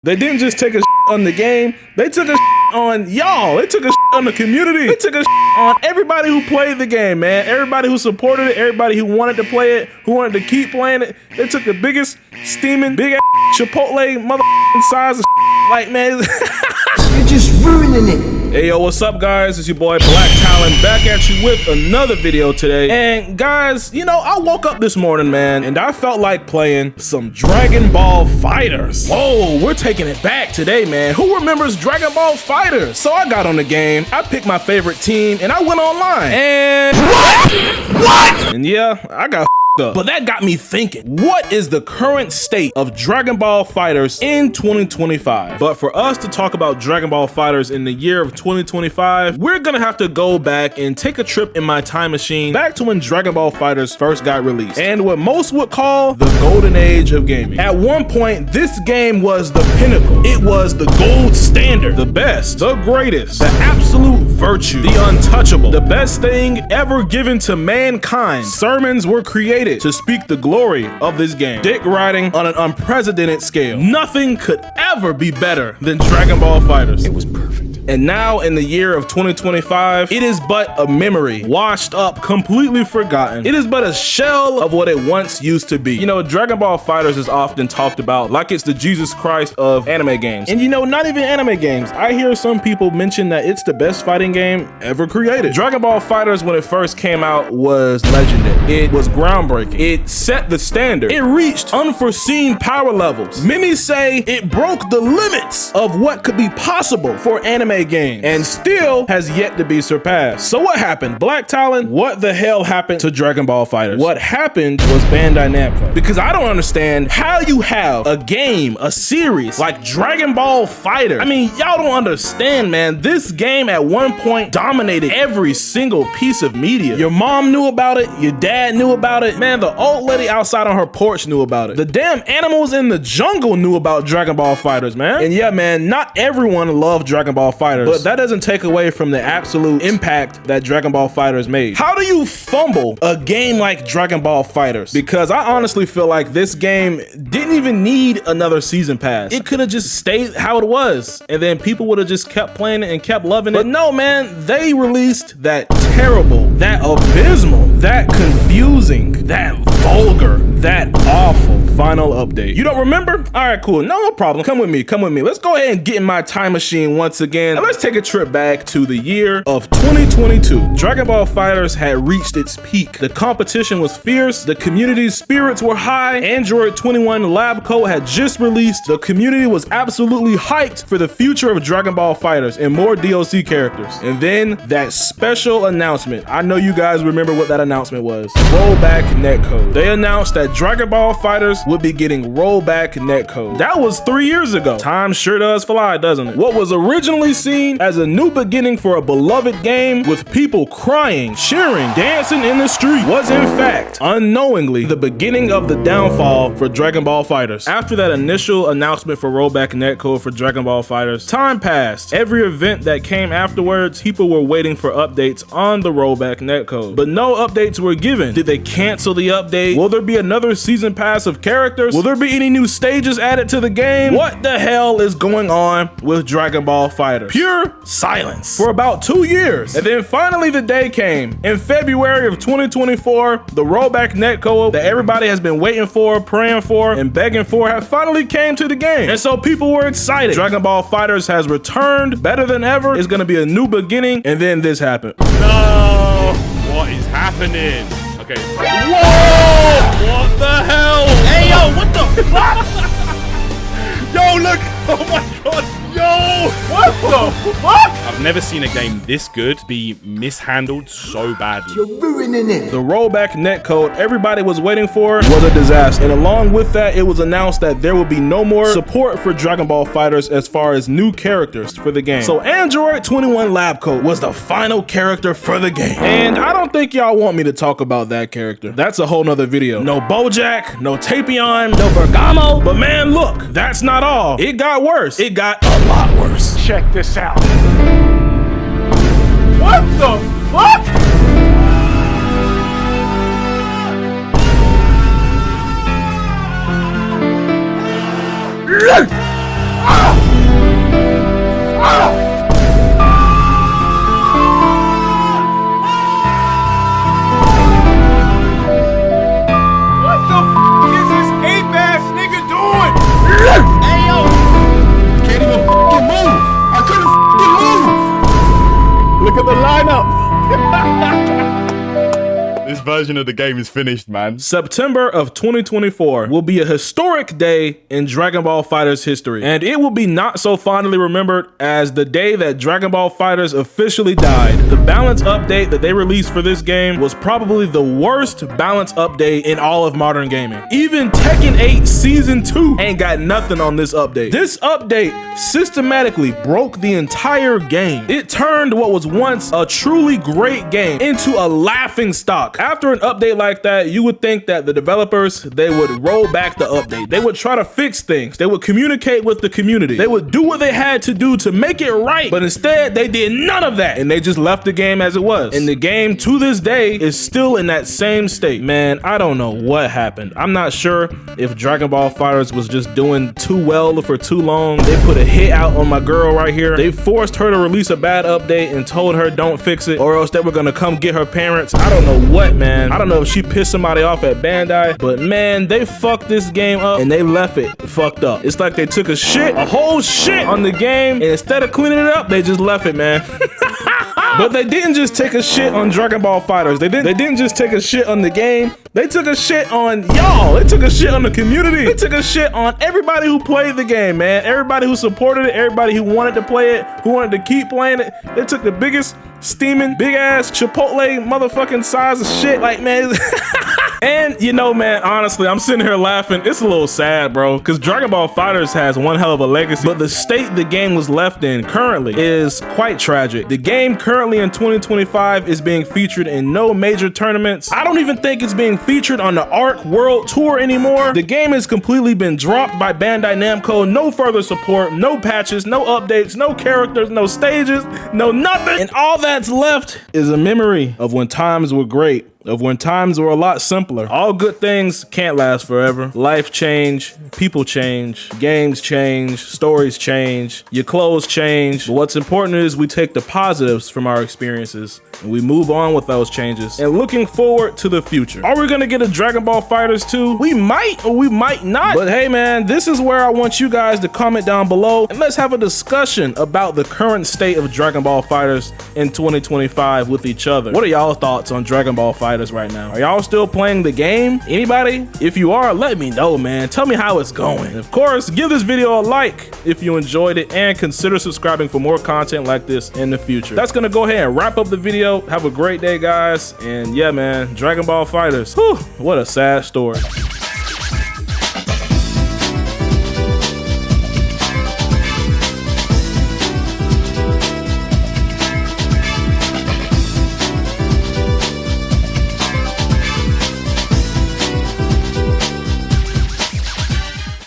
They didn't just take a on the game, they took a on y'all. They took a on the community. They took a on everybody who played the game, man. Everybody who supported it, everybody who wanted to play it, who wanted to keep playing it. They took the biggest, steaming, big ass Chipotle mother size of like, man. You're just ruining it. Hey yo, what's up guys? It's your boy BLACKTALON back at you with another video today. And guys, you know, I woke up this morning, man, and I felt like playing some Dragon Ball FighterZ. Whoa, we're taking it back today, man. Who remembers Dragon Ball FighterZ? So I got on the game, I picked my favorite team, and I went online. And what? And yeah, I got up. But that got me thinking, what is the current state of Dragon Ball FighterZ in 2025? But for us to talk about Dragon Ball FighterZ in the year of 2025, we're gonna have to go back and take a trip in my time machine back to when Dragon Ball FighterZ first got released, and what most would call the golden age of gaming. At one point, this game was the pinnacle. It was the gold standard, the best, the greatest, the absolute virtue, the untouchable, the best thing ever given to mankind. Sermons were created to speak the glory of this game. Dick riding on an unprecedented scale. Nothing could ever be better than Dragon Ball FighterZ. It was perfect. And now in the year of 2025, it is but a memory, washed up, completely forgotten. It is but a shell of what it once used to be. You know, Dragon Ball FighterZ is often talked about like it's the Jesus Christ of anime games. And you know, not even anime games. I hear some people mention that it's the best fighting game ever created. Dragon Ball FighterZ, when it first came out, was legendary. It was groundbreaking. It set the standard. It reached unforeseen power levels. Many say it broke the limits of what could be possible for anime games, and still has yet to be surpassed. So what happened? BLACKTALON, what the hell happened to Dragon Ball FighterZ? What happened was Bandai Namco. Because I don't understand how you have a game, a series like Dragon Ball FighterZ. I mean, y'all don't understand, man. This game at one point dominated every single piece of media. Your mom knew about it, your dad knew about it, man, the old lady outside on her porch knew about it. The damn animals in the jungle knew about Dragon Ball FighterZ, man. And yeah, man, not everyone loved Dragon Ball FighterZ, but that doesn't take away from the absolute impact that Dragon Ball FighterZ made. How do you fumble a game like Dragon Ball FighterZ? Because I honestly feel like this game didn't even need another season pass. It could have just stayed how it was, and then people would have just kept playing it and kept loving it. But no, man, they released that terrible, that abysmal, that confusing, that vulgar, that awful final update. You don't remember? All right, cool. No problem. Come with me. Come with me. Let's go ahead and get in my time machine once again. And let's take a trip back to the year of 2022. Dragon Ball FighterZ had reached its peak. The competition was fierce. The community's spirits were high. Android 21 Lab Coat had just released. The community was absolutely hyped for the future of Dragon Ball FighterZ and more DLC characters. And then that special announcement. I know you guys remember what that announcement was. Rollback netcode. They announced that Dragon Ball FighterZ would be getting rollback netcode. That was 3 years ago. Time sure does fly, doesn't it? What was originally seen as a new beginning for a beloved game with people crying, cheering, dancing in the street was in fact, unknowingly, the beginning of the downfall for Dragon Ball FighterZ. After that initial announcement for rollback netcode for Dragon Ball FighterZ, time passed. Every event that came afterwards, people were waiting for updates on the rollback netcode, but no updates were given. Did they cancel the update? Will there be another season pass of characters? Will there be any new stages added to the game? What the hell is going on with Dragon Ball FighterZ? Pure silence for about 2 years. And then finally the day came. In February of 2024, the rollback netcode that everybody has been waiting for, praying for, and begging for had finally came to the game. And so people were excited. Dragon Ball FighterZ has returned better than ever. It's gonna be a new beginning. And then this happened. No! What is happening? Okay. Whoa! What the hell? Hey, yo, what the fuck? Yo, look! Oh my god! Yo! What the fuck? I've never seen a game this good be mishandled so badly. You're ruining it. The rollback netcode everybody was waiting for was a disaster. And along with that, it was announced that there would be no more support for Dragon Ball FighterZ as far as new characters for the game. So Android 21 Lab Coat was the final character for the game. And I don't think y'all want me to talk about that character. That's a whole nother video. No Bojack, no Tapion, no Bergamo. But man, look, that's not all. It got worse. It got a lot worse. Check this out. What the fuck? version of the game is finished, man. September of 2024 will be a historic day in Dragon Ball FighterZ history, and it will be not so fondly remembered as the day that Dragon Ball FighterZ officially died. The balance update that they released for this game was probably the worst balance update in all of modern gaming. Even Tekken 8 Season 2 ain't got nothing on this update. This update systematically broke the entire game. It turned what was once a truly great game into a laughing stock. After an update like that, you would think that the developers, they would roll back the update. They would try to fix things. They would communicate with the community. They would do what they had to do to make it right, but instead they did none of that, and they just left the game as it was. And the game to this day is still in that same state. Man, I don't know what happened. I'm not sure if Dragon Ball FighterZ was just doing too well for too long. They put a hit out on my girl right here. They forced her to release a bad update and told her don't fix it, or else they were gonna come get her parents. I don't know what, man. I don't know if she pissed somebody off at Bandai, but man, they fucked this game up and they left it fucked up. It's like they took a whole shit on the game, and instead of cleaning it up, they just left it, man. But they didn't just take a shit on Dragon Ball FighterZ. They didn't just take a shit on the game. They took a shit on y'all. They took a shit on the community. They took a shit on everybody who played the game, man. Everybody who supported it, everybody who wanted to play it, who wanted to keep playing it. They took the biggest, steaming, big ass Chipotle motherfucking size of shit. Like, man. And you know, man, honestly, I'm sitting here laughing. It's a little sad, bro, because Dragon Ball FighterZ has one hell of a legacy, but the state the game was left in currently is quite tragic. The game currently in 2025 is being featured in no major tournaments. I don't even think it's being featured on the ARC World Tour anymore. The game has completely been dropped by Bandai Namco. No further support, no patches, no updates, no characters, no stages, no nothing. And all that's left is a memory of when times were great, of when times were a lot simpler. All good things can't last forever. Life change, people change, games change, stories change, your clothes change. But what's important is we take the positives from our experiences and we move on with those changes and looking forward to the future. Are we gonna get a Dragon Ball FighterZ 2? We might or we might not. But hey, man, this is where I want you guys to comment down below and let's have a discussion about the current state of Dragon Ball FighterZ in 2025 with each other. What are y'all thoughts on Dragon Ball FighterZ right now? Are y'all still playing the game? Anybody? If you are, let me know, man. Tell me how it's going. And of course, give this video a like if you enjoyed it and consider subscribing for more content like this in the future. That's gonna go ahead and wrap up the video. Have a great day, guys. And yeah, man, Dragon Ball FighterZ. Whew, what a sad story.